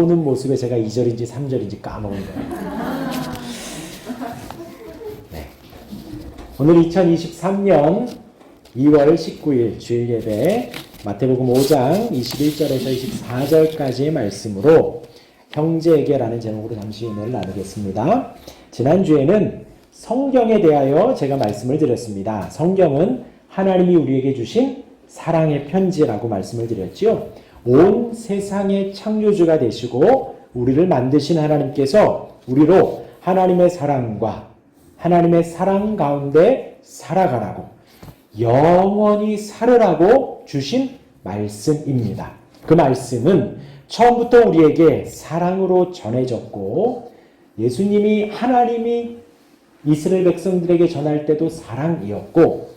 나오는 모습에 제가 2절인지 3절인지 까먹은 거예요. 네. 오늘 2023년 2월 19일 주일 예배 마태복음 5장 21절에서 24절까지의 말씀으로 형제에게라는 제목으로 잠시 은혜를 나누겠습니다. 지난주에는 성경에 대하여 제가 말씀을 드렸습니다. 성경은 하나님이 우리에게 주신 사랑의 편지라고 말씀을 드렸죠. 온 세상의 창조주가 되시고 우리를 만드신 하나님께서 우리로 하나님의 사랑과 하나님의 사랑 가운데 살아가라고 영원히 살으라고 주신 말씀입니다. 그 말씀은 처음부터 우리에게 사랑으로 전해졌고 예수님이 하나님이 이스라엘 백성들에게 전할 때도 사랑이었고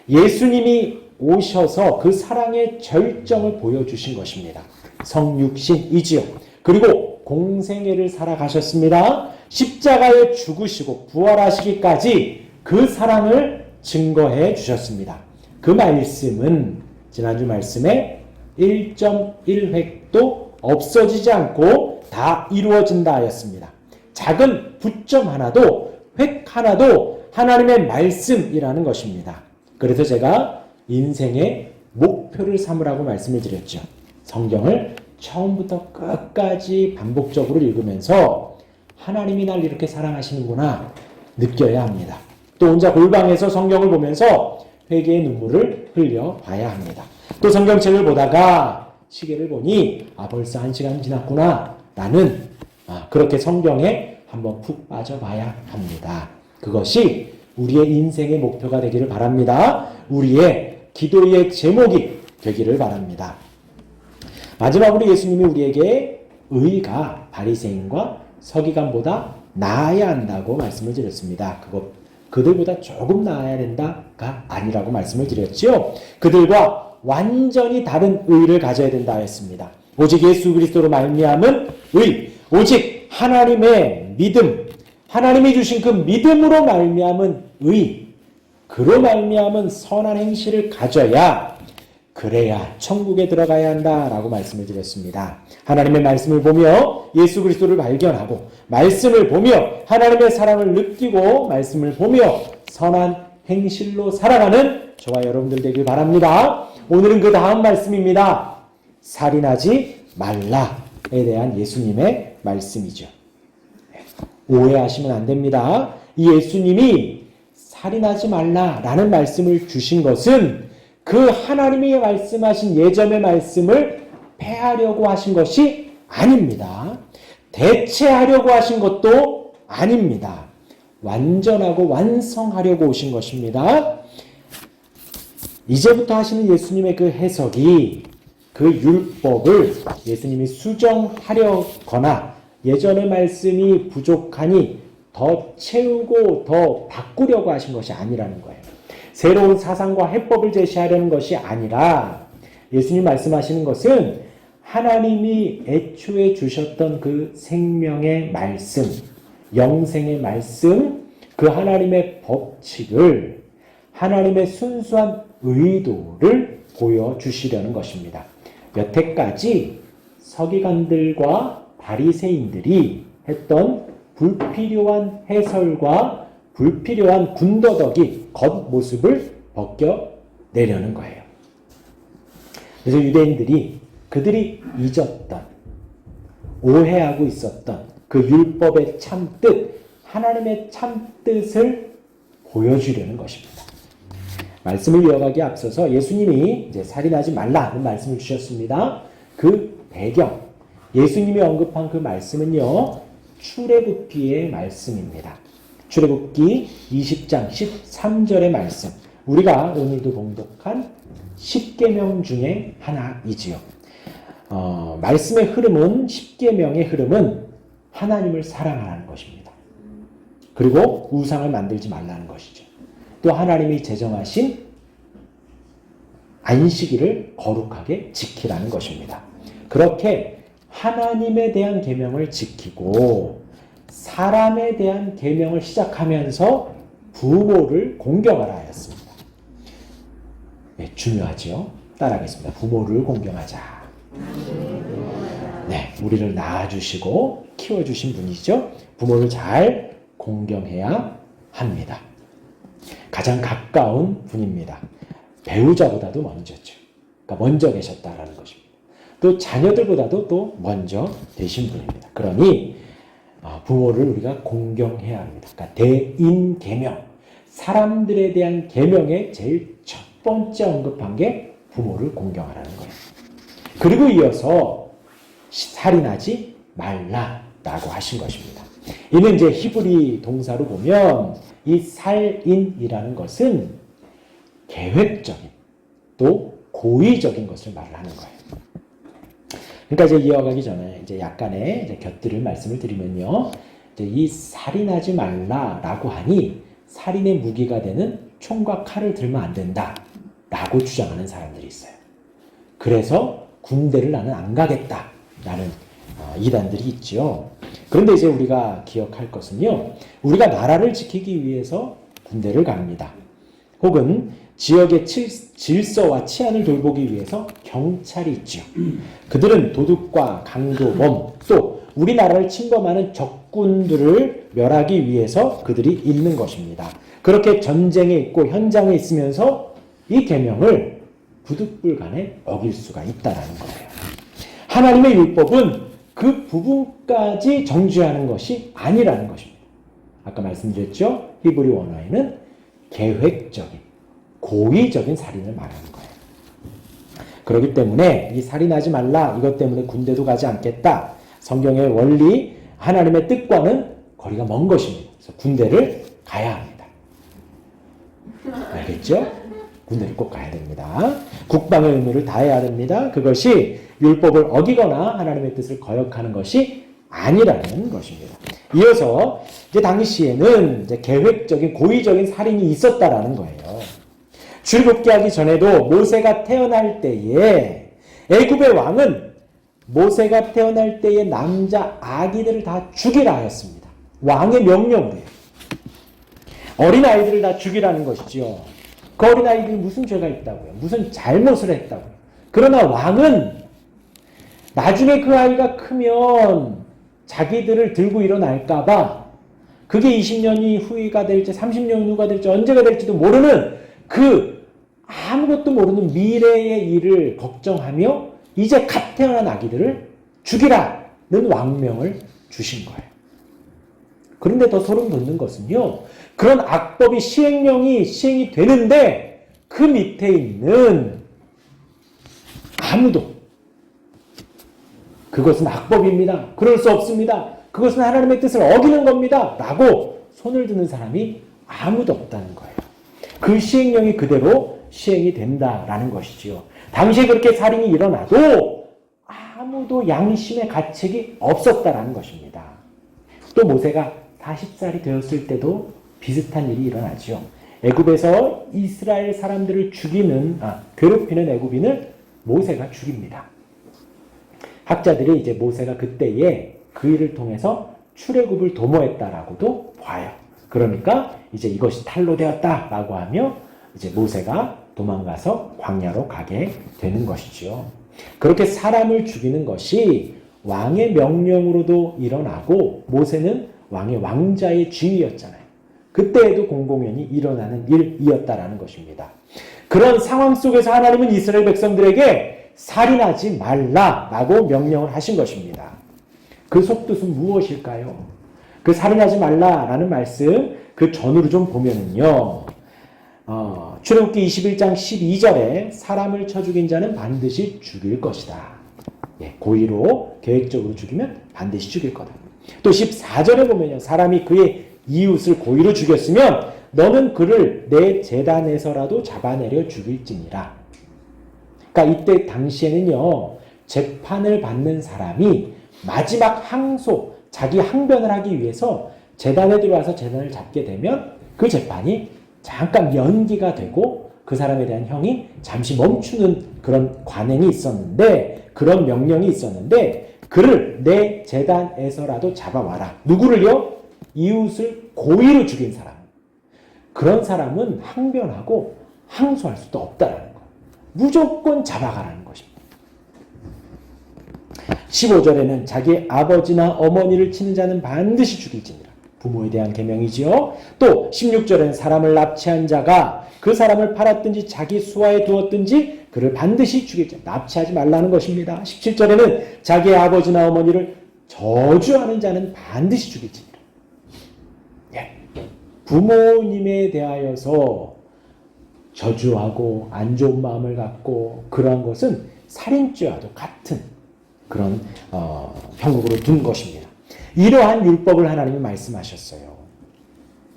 예수님이 오셔서 그 사랑의 절정을 보여주신 것입니다. 성육신이지요. 그리고 공생애를 살아가셨습니다. 십자가에 죽으시고 부활하시기까지 그 사랑을 증거해 주셨습니다. 그 말씀은 지난주 말씀에 1.1획도 없어지지 않고 다 이루어진다 하였습니다. 작은 부점 하나도 획 하나도 하나님의 말씀이라는 것입니다. 그래서 제가 인생의 목표를 삼으라고 말씀을 드렸죠. 성경을 처음부터 끝까지 반복적으로 읽으면서 하나님이 날 이렇게 사랑하시는구나 느껴야 합니다. 또 혼자 골방에서 성경을 보면서 회개의 눈물을 흘려봐야 합니다. 또 성경책을 보다가 시계를 보니 벌써 1시간 지났구나. 나는 그렇게 성경에 한번 푹 빠져봐야 합니다. 그것이 우리의 인생의 목표가 되기를 바랍니다. 우리의 기도의 제목이 되기를 바랍니다. 마지막으로 예수님이 우리에게 의가 바리새인과 서기관보다 나아야 한다고 말씀을 드렸습니다. 그들보다 조금 나아야 된다가 아니라고 말씀을 드렸죠. 그들과 완전히 다른 의를 가져야 된다 했습니다. 오직 예수 그리스도로 말미암은 의, 오직 하나님의 믿음, 하나님이 주신 그 믿음으로 말미암은 의, 그로 말미암은 선한 행실을 가져야 그래야 천국에 들어가야 한다라고 말씀을 드렸습니다. 하나님의 말씀을 보며 예수 그리스도를 발견하고 말씀을 보며 하나님의 사랑을 느끼고 말씀을 보며 선한 행실로 살아가는 저와 여러분들 되길 바랍니다. 오늘은 그 다음 말씀입니다. 살인하지 말라에 대한 예수님의 말씀이죠. 오해하시면 안 됩니다. 이 예수님이 살인하지 말라라는 말씀을 주신 것은 그 하나님이 말씀하신 예전의 말씀을 폐하려고 하신 것이 아닙니다. 대체하려고 하신 것도 아닙니다. 완전하고 완성하려고 오신 것입니다. 이제부터 하시는 예수님의 그 해석이 그 율법을 예수님이 수정하려거나 예전의 말씀이 부족하니 더 채우고 더 바꾸려고 하신 것이 아니라는 거예요. 새로운 사상과 해법을 제시하려는 것이 아니라 예수님 말씀하시는 것은 하나님이 애초에 주셨던 그 생명의 말씀, 영생의 말씀, 그 하나님의 법칙을 하나님의 순수한 의도를 보여주시려는 것입니다. 여태까지 서기관들과 바리새인들이 했던 불필요한 해설과 불필요한 군더더기 겉모습을 벗겨내려는 거예요. 그래서 유대인들이 그들이 잊었던 오해하고 있었던 그 율법의 참뜻, 하나님의 참뜻을 보여주려는 것입니다. 말씀을 이어가기에 앞서서 예수님이 이제 살인하지 말라는 말씀을 주셨습니다. 그 배경, 예수님이 언급한 그 말씀은요, 출애굽기의 말씀입니다. 출애굽기 20장 13절의 말씀, 우리가 오늘도 봉독한 10계명 중에 하나이지요. 말씀의 흐름은 10계명의 흐름은 하나님을 사랑하라는 것입니다. 그리고 우상을 만들지 말라는 것이죠. 또 하나님이 제정하신 안식일을 거룩하게 지키라는 것입니다. 그렇게 하나님에 대한 계명을 지키고 사람에 대한 계명을 시작하면서 부모를 공경하라 하였습니다. 네, 중요하죠. 따라하겠습니다. 부모를 공경하자. 네, 우리를 낳아주시고 키워주신 분이죠. 부모를 잘 공경해야 합니다. 가장 가까운 분입니다. 배우자보다도 먼저죠. 그러니까 먼저 계셨다라는 것입니다. 또 자녀들보다도 또 먼저 되신 분입니다. 그러니 부모를 우리가 공경해야 합니다. 그러니까 대인 계명, 사람들에 대한 계명의 제일 첫 번째 언급한 게 부모를 공경하라는 거예요. 그리고 이어서 살인하지 말라라고 하신 것입니다. 이는 이제 히브리 동사로 보면 이 살인이라는 것은 계획적인 또 고의적인 것을 말을 하는 거예요. 그러니까 이제 이어가기 전에 이제 약간의 이제 곁들일 말씀을 드리면요. 이제 이 살인하지 말라라고 하니 살인의 무기가 되는 총과 칼을 들면 안 된다라고 주장하는 사람들이 있어요. 그래서 군대를 나는 안 가겠다라는 이단들이 있지요. 그런데 이제 우리가 기억할 것은요. 우리가 나라를 지키기 위해서 군대를 갑니다. 혹은 지역의 질서와 치안을 돌보기 위해서 경찰이 있죠. 그들은 도둑과 강도범 또 우리나라를 침범하는 적군들을 멸하기 위해서 그들이 있는 것입니다. 그렇게 전쟁에 있고 현장에 있으면서 이 계명을 부득불간에 어길 수가 있다는 거예요. 하나님의 율법은 그 부분까지 정죄하는 것이 아니라는 것입니다. 아까 말씀드렸죠? 히브리 원어에는 계획적인, 고의적인 살인을 말하는 거예요. 그렇기 때문에 이 살인하지 말라, 이것 때문에 군대도 가지 않겠다. 성경의 원리, 하나님의 뜻과는 거리가 먼 것입니다. 그래서 군대를 가야 합니다. 알겠죠? 군대를 꼭 가야 됩니다. 국방의 의무를 다해야 됩니다. 그것이 율법을 어기거나 하나님의 뜻을 거역하는 것이 아니라는 것입니다. 이어서 이제 당시에는 이제 계획적인 고의적인 살인이 있었다라는 거예요. 출애굽기하기 전에도 모세가 태어날 때에 애굽의 왕은 모세가 태어날 때에 남자 아기들을 다 죽이라 하였습니다. 왕의 명령으로요. 어린아이들을 다 죽이라는 것이죠. 그 어린아이들이 무슨 죄가 있다고요? 무슨 잘못을 했다고요? 그러나 왕은 나중에 그 아이가 크면 자기들을 들고 일어날까봐 그게 20년이 후가 될지 30년 후가 될지 언제가 될지도 모르는 그 아무것도 모르는 미래의 일을 걱정하며 이제 갓 태어난 아기들을 죽이라는 왕명을 주신 거예요. 그런데 더 소름 돋는 것은요. 그런 악법이 시행이 되는데 그 밑에 있는 아무도 그것은 악법입니다. 그럴 수 없습니다. 그것은 하나님의 뜻을 어기는 겁니다. 라고 손을 드는 사람이 아무도 없다는 거예요. 그 시행령이 그대로 시행이 된다라는 것이지요. 당시에 그렇게 살인이 일어나도 아무도 양심의 가책이 없었다라는 것입니다. 또 모세가 40살이 되었을 때도 비슷한 일이 일어나죠. 애굽에서 이스라엘 사람들을 괴롭히는 애굽인을 모세가 죽입니다. 학자들이 이제 모세가 그때에 그 일을 통해서 출애굽을 도모했다라고도 봐요. 그러니까 이제 이것이 탄로되었다라고 하며 이제 모세가 도망가서 광야로 가게 되는 것이죠. 그렇게 사람을 죽이는 것이 왕의 명령으로도 일어나고 모세는 왕의 왕자의 지위였잖아요. 그때에도 공공연히 일어나는 일이었다라는 것입니다. 그런 상황 속에서 하나님은 이스라엘 백성들에게 살인하지 말라라고 명령을 하신 것입니다. 그 속뜻은 무엇일까요? 그 살인하지 말라라는 말씀 그 전으로 좀 보면은요. 출애굽기 21장 12절에 사람을 쳐 죽인 자는 반드시 죽일 것이다. 고의로 계획적으로 죽이면 반드시 죽일 거다. 또 14절에 보면요. 사람이 그의 이웃을 고의로 죽였으면 너는 그를 내 제단에서라도 잡아내려 죽일지니라. 그러니까 이때 당시에는요. 재판을 받는 사람이 마지막 항소, 자기 항변을 하기 위해서 제단에 들어와서 제단을 잡게 되면 그 재판이 잠깐 연기가 되고 그 사람에 대한 형이 잠시 멈추는 그런 관행이 있었는데, 그런 명령이 있었는데 그를 내 제단에서라도 잡아와라. 누구를요? 이웃을 고의로 죽인 사람. 그런 사람은 항변하고 항소할 수도 없다라는 거예요. 무조건 잡아가라는 것입니다. 15절에는 자기 아버지나 어머니를 치는 자는 반드시 죽일지니라. 부모에 대한 계명이지요. 또 16절에는 사람을 납치한 자가 그 사람을 팔았든지 자기 수하에 두었든지 그를 반드시 죽일지라. 납치하지 말라는 것입니다. 17절에는 자기 아버지나 어머니를 저주하는 자는 반드시 죽일지니라. 예. 부모님에 대하여서 저주하고 안 좋은 마음을 갖고 그러한 것은 살인죄와도 같은 그런 형국으로 둔 것입니다. 이러한 율법을 하나님이 말씀하셨어요.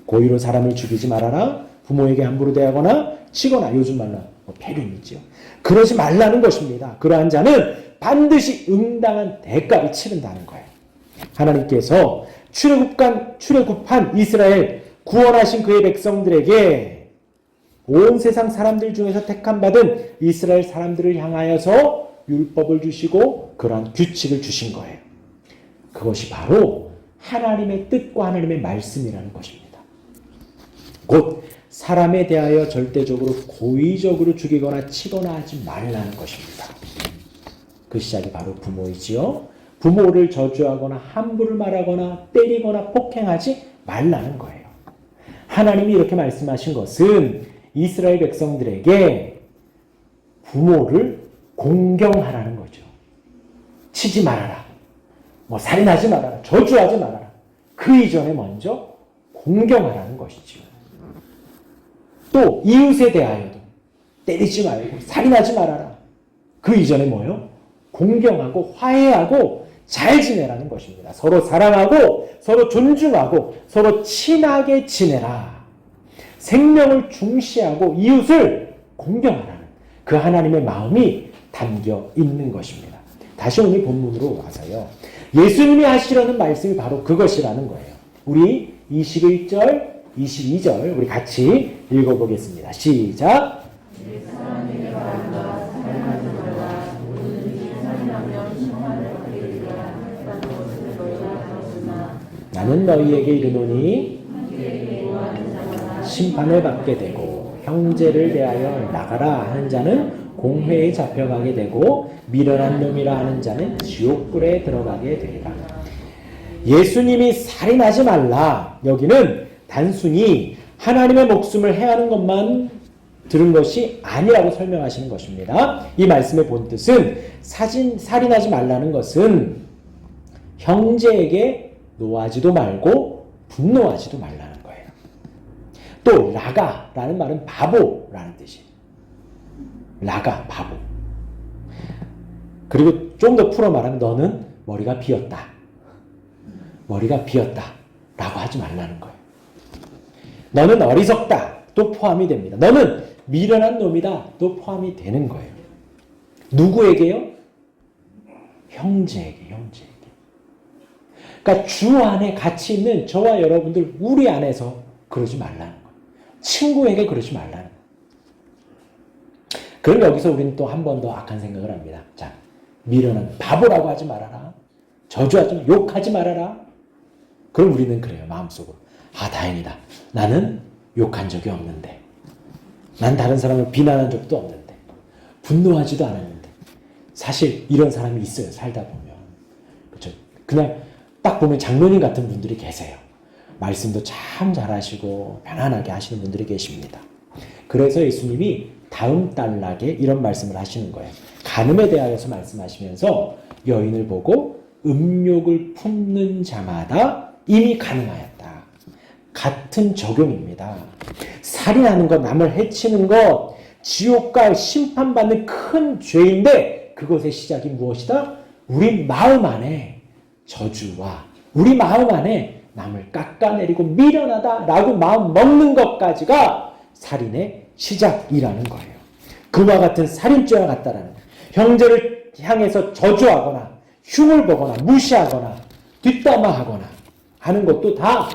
고의로 사람을 죽이지 말아라. 부모에게 함부로 대하거나 치거나, 요즘 말로 패륜이지요. 그러지 말라는 것입니다. 그러한 자는 반드시 응당한 대가를 치른다는 거예요. 하나님께서 출애굽한 이스라엘 구원하신 그의 백성들에게 온 세상 사람들 중에서 택함 받은 이스라엘 사람들을 향하여서 율법을 주시고 그러한 규칙을 주신 거예요. 그것이 바로 하나님의 뜻과 하나님의 말씀이라는 것입니다. 곧 사람에 대하여 절대적으로 고의적으로 죽이거나 치거나 하지 말라는 것입니다. 그 시작이 바로 부모이지요. 부모를 저주하거나 함부로 말하거나 때리거나 폭행하지 말라는 거예요. 하나님이 이렇게 말씀하신 것은 이스라엘 백성들에게 부모를 공경하라는 거죠. 치지 말아라. 살인하지 말아라. 저주하지 말아라. 그 이전에 먼저 공경하라는 것이죠. 또 이웃에 대하여도 때리지 말고 살인하지 말아라. 그 이전에 뭐요? 공경하고 화해하고 잘 지내라는 것입니다. 서로 사랑하고 서로 존중하고 서로 친하게 지내라. 생명을 중시하고 이웃을 공경하라는 그 하나님의 마음이 담겨 있는 것입니다. 다시 오늘 본문으로 와서요. 예수님이 하시려는 말씀이 바로 그것이라는 거예요. 우리 21절, 22절 우리 같이 읽어보겠습니다. 시작. 나는 너희에게 이르노니 심판을 받게 되고 형제를 대하여 나가라 하는 자는 공회에 잡혀가게 되고 미련한 놈이라 하는 자는 지옥불에 들어가게 되리라. 예수님이 살인하지 말라. 여기는 단순히 하나님의 목숨을 해하는 것만 들은 것이 아니라고 설명하시는 것입니다. 이 말씀의 본뜻은 살인하지 말라는 것은 형제에게 노하지도 말고 분노하지도 말라는 거예요. 또 라가라는 말은 바보라는 뜻이에요. 라가, 바보. 그리고 좀 더 풀어 말하면 너는 머리가 비었다. 머리가 비었다. 라고 하지 말라는 거예요. 너는 어리석다. 또 포함이 됩니다. 너는 미련한 놈이다. 또 포함이 되는 거예요. 누구에게요? 형제에게. 그러니까 주 안에 같이 있는 저와 여러분들 우리 안에서 그러지 말라는 거예요. 친구에게 그러지 말라는 거예요. 그럼 여기서 우리는 또 한 번 더 악한 생각을 합니다. 자, 미련한 바보라고 하지 말아라. 저주하지 말아라. 욕하지 말아라. 그럼 우리는 그래요. 마음속으로. 다행이다. 나는 욕한 적이 없는데. 난 다른 사람을 비난한 적도 없는데. 분노하지도 않았는데. 사실 이런 사람이 있어요. 살다 보면. 그렇죠? 그냥 딱 보면 장로님 같은 분들이 계세요. 말씀도 참 잘하시고 편안하게 하시는 분들이 계십니다. 그래서 예수님이 다음 단락에 이런 말씀을 하시는 거예요. 간음에 대하여서 말씀하시면서 여인을 보고 음욕을 품는 자마다 이미 간음하였다. 같은 적용입니다. 살인하는 것, 남을 해치는 것, 지옥과 심판받는 큰 죄인데 그것의 시작이 무엇이다? 우리 마음 안에 저주와 우리 마음 안에 남을 깎아내리고 미련하다라고 마음 먹는 것까지가 살인의 시작이라는 거예요. 그와 같은 살인죄와 같다라는 거예요. 형제를 향해서 저주하거나 흉을 보거나 무시하거나 뒷담화하거나 하는 것도 다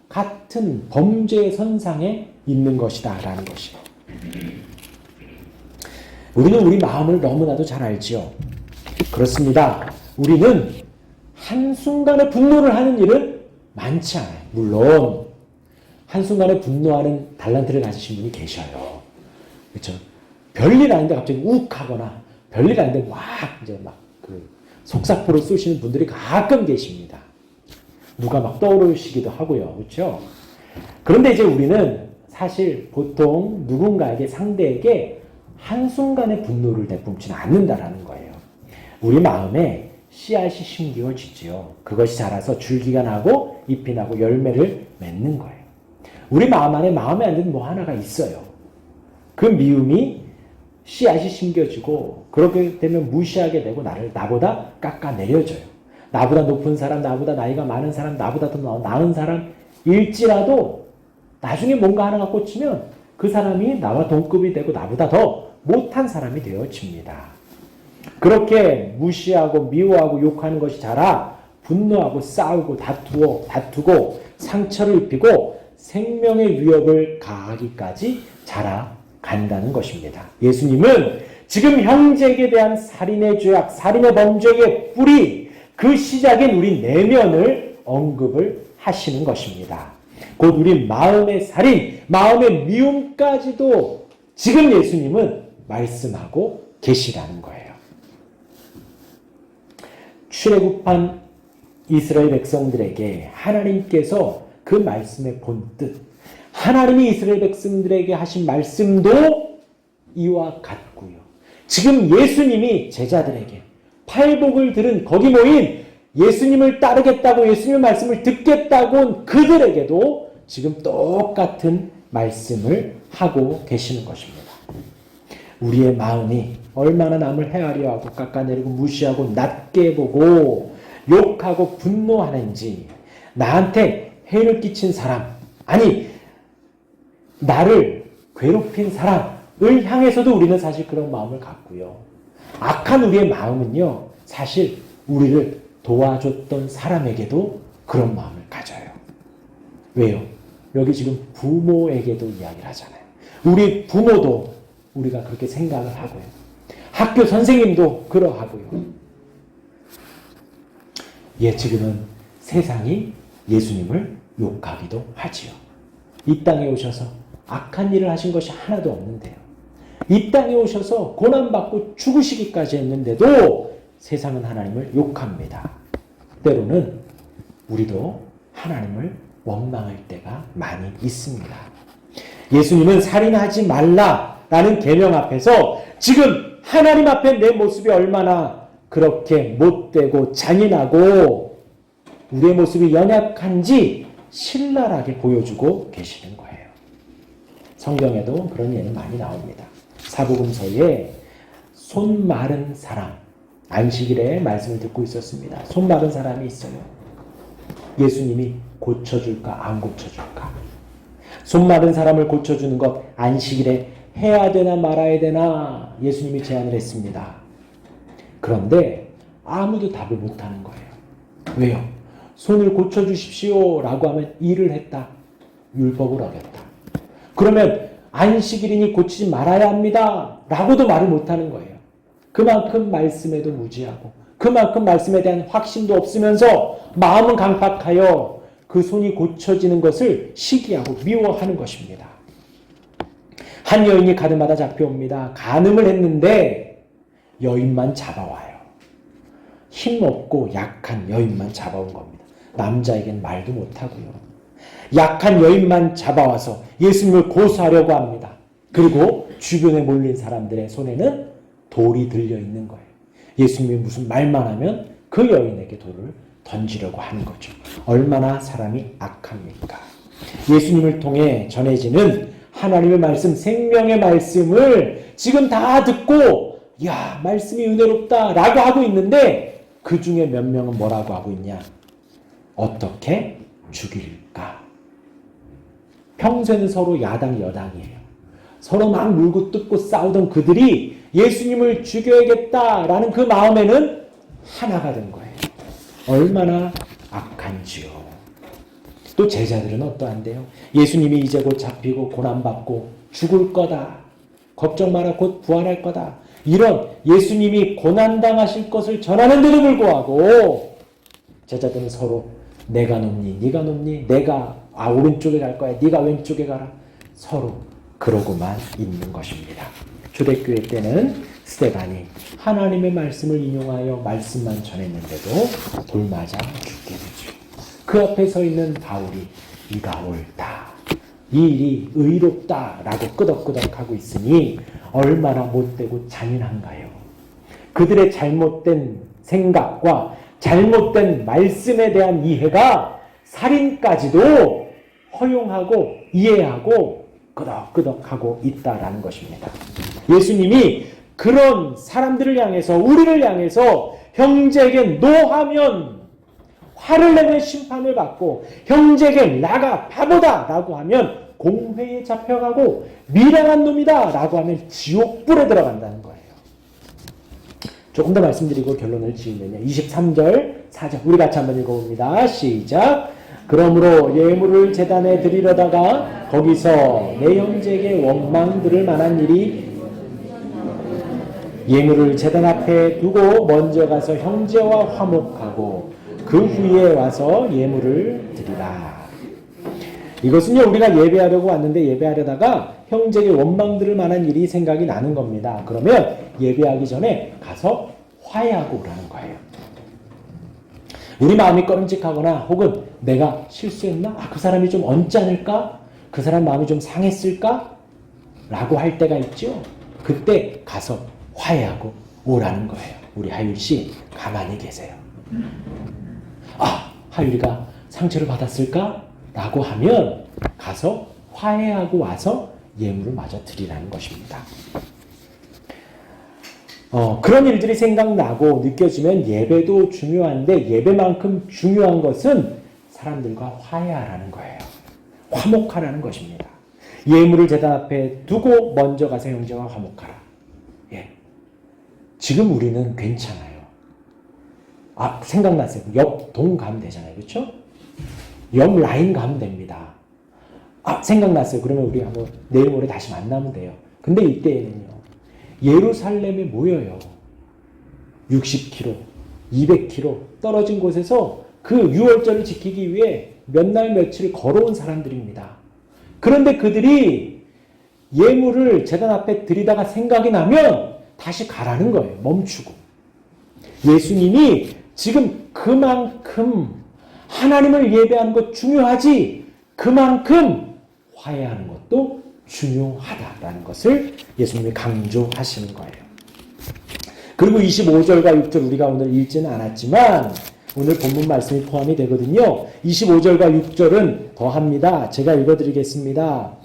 같은 범죄의 선상에 있는 것이다 라는 것이에요. 우리는 우리 마음을 너무나도 잘 알지요. 그렇습니다. 우리는 한순간에 분노를 하는 일은 많지 않아요. 물론 한순간에 분노하는 달란트를 가지신 분이 계셔요. 그렇죠? 별일 아닌데 갑자기 욱하거나 별일 아닌데 막 이제 막 속사포로 쏘시는 분들이 가끔 계십니다. 누가 막 떠오르시기도 하고요. 그렇죠? 그런데 이제 우리는 사실 보통 누군가에게 상대에게 한순간에 분노를 내뿜지는 않는다라는 거예요. 우리 마음에 씨앗이 심겨지지요. 그것이 자라서 줄기가 나고 잎이 나고 열매를 맺는 거예요. 우리 마음 안에 마음에 안 드는 뭐 하나가 있어요. 그 미움이 씨앗이 심겨지고 그렇게 되면 무시하게 되고 나보다 깎아내려져요. 나보다 높은 사람, 나보다 나이가 많은 사람, 나보다 더 나은 사람일지라도 나중에 뭔가 하나가 꽂히면 그 사람이 나와 동급이 되고 나보다 더 못한 사람이 되어집니다. 그렇게 무시하고 미워하고 욕하는 것이 자라 분노하고 싸우고 다투고 상처를 입히고 생명의 위협을 가하기까지 자라간다는 것입니다. 예수님은 지금 형제에게 대한 살인의 죄악, 살인의 범죄의 뿌리, 그 시작인 우리 내면을 언급을 하시는 것입니다. 곧 우리 마음의 살인, 마음의 미움까지도 지금 예수님은 말씀하고 계시다는 거예요. 출애굽한 이스라엘 백성들에게 하나님께서 그 말씀의 본뜻, 하나님이 이스라엘 백성들에게 하신 말씀도 이와 같고요. 지금 예수님이 제자들에게 팔복을 들은 거기 모인 예수님을 따르겠다고 예수님의 말씀을 듣겠다고 온 그들에게도 지금 똑같은 말씀을 하고 계시는 것입니다. 우리의 마음이 얼마나 남을 헤아려 하고 깎아내리고 무시하고 낮게 보고 욕하고 분노하는지, 나한테 해를 끼친 사람, 아니 나를 괴롭힌 사람을 향해서도 우리는 사실 그런 마음을 갖고요. 악한 우리의 마음은요, 사실 우리를 도와줬던 사람에게도 그런 마음을 가져요. 왜요? 여기 지금 부모에게도 이야기를 하잖아요. 우리 부모도 우리가 그렇게 생각을 하고요. 학교 선생님도 그러하고요. 지금은 세상이 예수님을 욕하기도 하지요. 이 땅에 오셔서 악한 일을 하신 것이 하나도 없는데요. 이 땅에 오셔서 고난받고 죽으시기까지 했는데도 세상은 하나님을 욕합니다. 때로는 우리도 하나님을 원망할 때가 많이 있습니다. 예수님은 살인하지 말라라는 계명 앞에서 지금 하나님 앞에 내 모습이 얼마나 그렇게 못되고 잔인하고 우리의 모습이 연약한지 신랄하게 보여주고 계시는 거예요. 성경에도 그런 예는 많이 나옵니다. 사복음서에 손 마른 사람, 안식일에 말씀을 듣고 있었습니다. 손 마른 사람이 있어요. 예수님이 고쳐줄까 안 고쳐줄까? 손 마른 사람을 고쳐주는 것 안식일에 해야 되나 말아야 되나 예수님이 제안을 했습니다. 그런데 아무도 답을 못하는 거예요. 왜요? 손을 고쳐주십시오 라고 하면 일을 했다. 율법을 어겼다. 그러면 안식일이니 고치지 말아야 합니다 라고도 말을 못하는 거예요. 그만큼 말씀에도 무지하고 그만큼 말씀에 대한 확신도 없으면서 마음은 강팍하여 그 손이 고쳐지는 것을 시기하고 미워하는 것입니다. 한 여인이 가늠하다 잡혀옵니다. 간음을 했는데 여인만 잡아와요. 힘없고 약한 여인만 잡아온 겁니다. 남자에겐 말도 못하고요. 약한 여인만 잡아와서 예수님을 고소하려고 합니다. 그리고 주변에 몰린 사람들의 손에는 돌이 들려 있는 거예요. 예수님이 무슨 말만 하면 그 여인에게 돌을 던지려고 하는 거죠. 얼마나 사람이 악합니까? 예수님을 통해 전해지는 하나님의 말씀, 생명의 말씀을 지금 다 듣고 야, 말씀이 은혜롭다 라고 하고 있는데 그 중에 몇 명은 뭐라고 하고 있냐? 어떻게 죽일까? 평소에는 서로 야당 여당이에요. 서로 막 물고 뜯고 싸우던 그들이 예수님을 죽여야겠다라는 그 마음에는 하나가 된 거예요. 얼마나 악한지요. 또 제자들은 어떠한데요? 예수님이 이제 곧 잡히고 고난받고 죽을 거다. 걱정 마라, 곧 부활할 거다. 이런 예수님이 고난당하실 것을 전하는데도 불구하고 제자들은 서로 내가 높니 네가 높니 내가 오른쪽에 갈 거야 네가 왼쪽에 가라 서로 그러고만 있는 것입니다. 초대교회 때는 스데반이 하나님의 말씀을 인용하여 말씀만 전했는데도 돌맞아 죽게 되죠. 그 앞에 서 있는 바울이 이가 옳다, 이 일이 의롭다라고 끄덕끄덕하고 있으니 얼마나 못되고 잔인한가요. 그들의 잘못된 생각과 잘못된 말씀에 대한 이해가 살인까지도 허용하고 이해하고 끄덕끄덕하고 있다라는 것입니다. 예수님이 그런 사람들을 향해서, 우리를 향해서 형제에게 노하면 화를 내면 심판을 받고, 형제에게 나가 바보다 라고 하면 공회에 잡혀가고, 미련한 놈이다 라고 하면 지옥불에 들어간다는 거예요. 조금 더 말씀드리고 결론을 지으면요, 23절 4절 우리 같이 한번 읽어봅니다. 시작. 그러므로 예물을 제단에 드리려다가 거기서 내 형제에게 원망 들을 만한 일이, 예물을 제단 앞에 두고 먼저 가서 형제와 화목하고 그 후에 와서 예물을 드리라. 이것은요, 우리가 예배하려고 왔는데 예배하려다가 형제에게 원망 들을 만한 일이 생각이 나는 겁니다. 그러면 예배하기 전에 가서 화해하고 오라는 거예요. 우리 마음이 꺼림직하거나 혹은 내가 실수했나? 그 사람이 좀 언짢을까? 그 사람 마음이 좀 상했을까? 라고 할 때가 있죠. 그때 가서 화해하고 오라는 거예요. 우리 하율 씨 가만히 계세요. 하율이가 상처를 받았을까? 라고 하면 가서 화해하고 와서 예물을 마저 드리라는 것입니다. 그런 일들이 생각나고 느껴지면 예배도 중요한데, 예배만큼 중요한 것은 사람들과 화해하라는 거예요. 화목하라는 것입니다. 예물을 제단 앞에 두고 먼저 가서 형제와 화목하라. 예. 지금 우리는 괜찮아요. 생각났어요. 옆 동 가면 되잖아요. 그렇죠? 옆 라인 가면 됩니다. 생각났어요. 그러면 우리 한번 내일 모레 다시 만나면 돼요. 근데 이때에는요, 예루살렘에 모여요. 60km, 200km 떨어진 곳에서 그 유월절을 지키기 위해 몇 날 며칠 걸어온 사람들입니다. 그런데 그들이 예물을 제단 앞에 드리다가 생각이 나면 다시 가라는 거예요. 멈추고. 예수님이 지금 그만큼 하나님을 예배하는 것 중요하지, 그만큼 화해하는 것도 중요하다라는 것을 예수님이 강조하시는 거예요. 그리고 25절과 6절 우리가 오늘 읽지는 않았지만 오늘 본문 말씀이 포함이 되거든요. 25절과 6절은 더합니다. 제가 읽어드리겠습니다.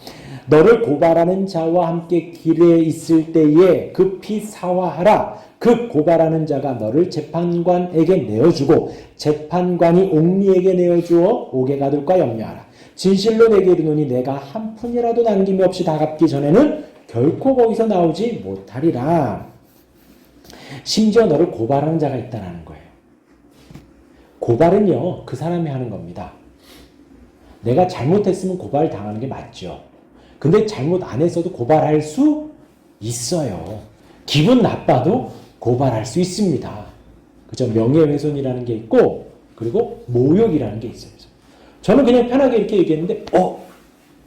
너를 고발하는 자와 함께 길에 있을 때에 급히 사화하라. 그 고발하는 자가 너를 재판관에게 내어주고 재판관이 옥리에게 내어주어 옥에 가둘까 염려하라. 진실로 내게 이르노니 내가 한 푼이라도 남김이 없이 다 갚기 전에는 결코 거기서 나오지 못하리라. 심지어 너를 고발하는 자가 있다는 거예요. 고발은요, 그 사람이 하는 겁니다. 내가 잘못했으면 고발당하는 게 맞죠. 근데 잘못 안 했어도 고발할 수 있어요. 기분 나빠도 고발할 수 있습니다. 그죠? 명예훼손이라는 게 있고, 그리고 모욕이라는 게 있어요. 저는 그냥 편하게 이렇게 얘기했는데,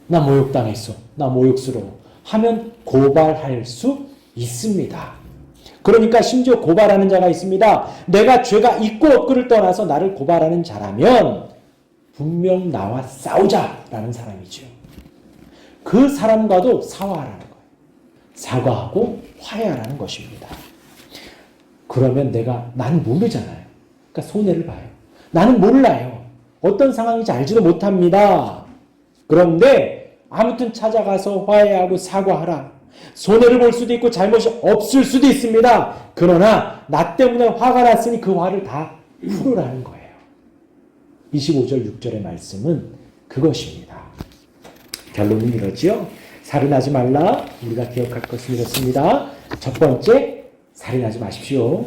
나 모욕당했어. 나 모욕스러워. 하면 고발할 수 있습니다. 그러니까 심지어 고발하는 자가 있습니다. 내가 죄가 있고 없고를 떠나서 나를 고발하는 자라면 분명 나와 싸우자라는 사람이죠. 그 사람과도 사화하라는 거예요. 사과하고 화해하라는 것입니다. 그러면 난 모르잖아요. 그러니까 손해를 봐요. 나는 몰라요. 어떤 상황인지 알지도 못합니다. 그런데 아무튼 찾아가서 화해하고 사과하라. 손해를 볼 수도 있고 잘못이 없을 수도 있습니다. 그러나 나 때문에 화가 났으니 그 화를 다 풀으라는 거예요. 25절 6절의 말씀은 그것입니다. 결론은 이러지요. 살인하지 말라. 우리가 기억할 것은 이렇습니다. 첫 번째, 살인하지 마십시오.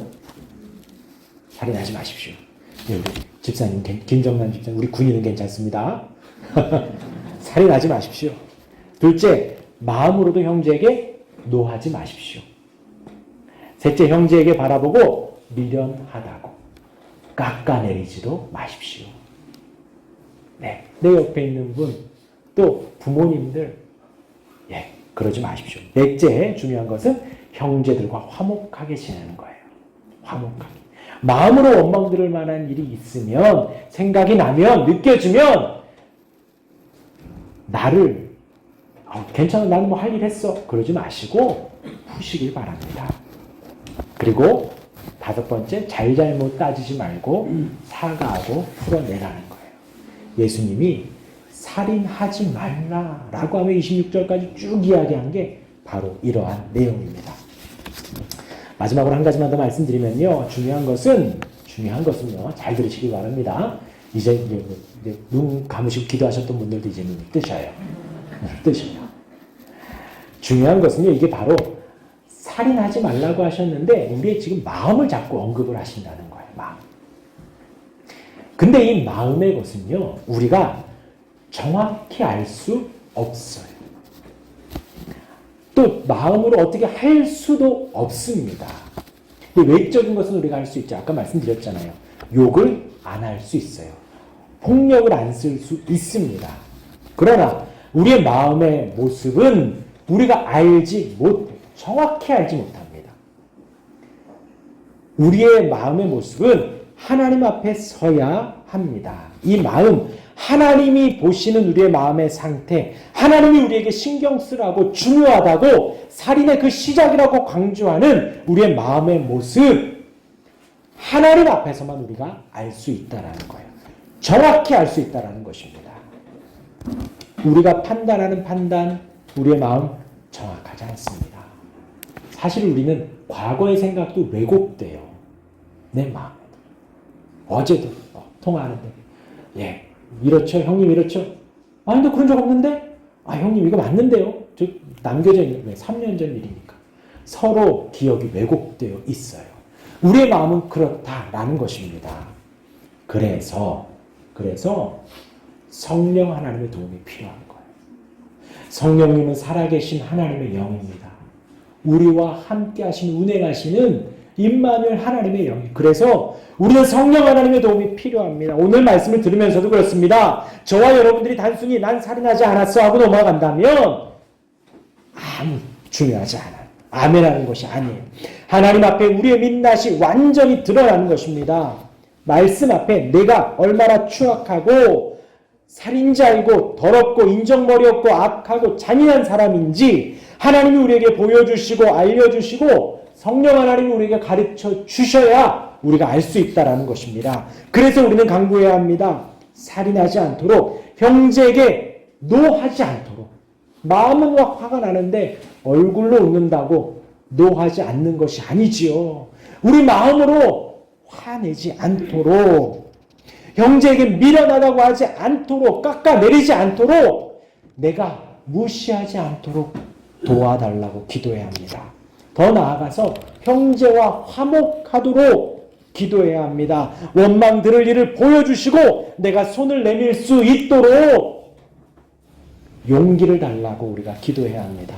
살인하지 마십시오. 우리 집사님, 김정남 집사님, 우리 군인은 괜찮습니다. 살인하지 마십시오. 둘째, 마음으로도 형제에게 노하지 마십시오. 셋째, 형제에게 바라보고 미련하다고 깎아내리지도 마십시오. 네, 내 옆에 있는 분, 또 부모님들, 그러지 마십시오. 넷째, 중요한 것은 형제들과 화목하게 지내는 거예요. 화목하게. 마음으로 원망 들을 만한 일이 있으면, 생각이 나면, 느껴지면 나를 괜찮아, 나는 뭐 할 일 했어, 그러지 마시고 푸시길 바랍니다. 그리고 5번째, 잘잘못 따지지 말고 사과하고 풀어내라는 거예요. 예수님이 살인하지 말라라고 하면 26절까지 쭉 이야기한 게 바로 이러한 내용입니다. 마지막으로 한 가지만 더 말씀드리면요. 중요한 것은요. 잘 들으시기 바랍니다. 이제 눈 감으시고 기도하셨던 분들도 이제 눈이 뜨셔요. 뜨셔요. 중요한 것은요. 이게 바로 살인하지 말라고 하셨는데 우리의 지금 마음을 자꾸 언급을 하신다는 거예요. 마음. 근데 이 마음의 것은요. 우리가 정확히 알 수 없어요. 또 마음으로 어떻게 할 수도 없습니다. 외적인 것은 우리가 할 수 있죠. 아까 말씀드렸잖아요. 욕을 안 할 수 있어요. 폭력을 안 쓸 수 있습니다. 그러나 우리의 마음의 모습은 우리가 정확히 알지 못합니다. 우리의 마음의 모습은 하나님 앞에 서야 합니다. 이 마음, 하나님이 보시는 우리의 마음의 상태, 하나님이 우리에게 신경 쓰라고 중요하다고 살인의 그 시작이라고 강조하는 우리의 마음의 모습, 하나님 앞에서만 우리가 알 수 있다는 거예요. 정확히 알 수 있다는 것입니다. 우리가 판단하는 판단, 우리의 마음 정확하지 않습니다. 사실 우리는 과거의 생각도 왜곡돼요. 내 마음에도. 어제도 통화하는데 이렇죠? 형님 이렇죠? 근데 그런 적 없는데? 형님 이거 맞는데요? 남겨져 있는 왜 3년 전 일이니까. 서로 기억이 왜곡되어 있어요. 우리의 마음은 그렇다라는 것입니다. 그래서 성령 하나님의 도움이 필요한 거예요. 성령님은 살아계신 하나님의 영입니다. 우리와 함께 하시는 운행하시는 임마누엘 하나님의 영이. 그래서 우리는 성령 하나님의 도움이 필요합니다. 오늘 말씀을 들으면서도 그렇습니다. 저와 여러분들이 단순히 난 살인하지 않았어 하고 넘어간다면 아무 중요하지 않아요. 아멘하는 것이 아니에요. 하나님 앞에 우리의 민낯이 완전히 드러나는 것입니다. 말씀 앞에 내가 얼마나 추악하고 살인자이고 더럽고 인정머리 없고 악하고 잔인한 사람인지 하나님이 우리에게 보여주시고 알려주시고 성령 하나님이 우리에게 가르쳐 주셔야 우리가 알 수 있다는 것입니다. 그래서 우리는 강구해야 합니다. 살인하지 않도록, 형제에게 노하지 않도록. 마음은 막 화가 나는데 얼굴로 웃는다고 노하지 않는 것이 아니지요. 우리 마음으로 화내지 않도록, 형제에게 미련하다고 하지 않도록, 깎아내리지 않도록, 내가 무시하지 않도록 도와달라고 기도해야 합니다. 더 나아가서 형제와 화목하도록 기도해야 합니다. 원망 들을 일을 보여주시고 내가 손을 내밀 수 있도록 용기를 달라고 우리가 기도해야 합니다.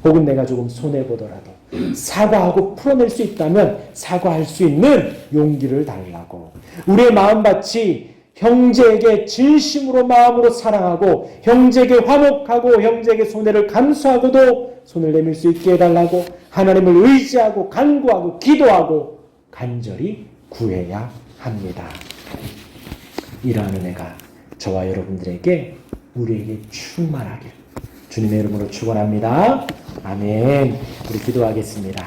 혹은 내가 조금 손해보더라도 사과하고 풀어낼 수 있다면 사과할 수 있는 용기를 달라고. 우리의 마음밭이 형제에게 진심으로 마음으로 사랑하고 형제에게 화목하고 형제에게 손해를 감수하고도 손을 내밀 수 있게 해달라고 하나님을 의지하고 간구하고 기도하고 간절히 구해야 합니다. 이러한 은혜가 저와 여러분들에게 우리에게 충만하길 주님의 이름으로 축원합니다. 아멘. 우리 기도하겠습니다.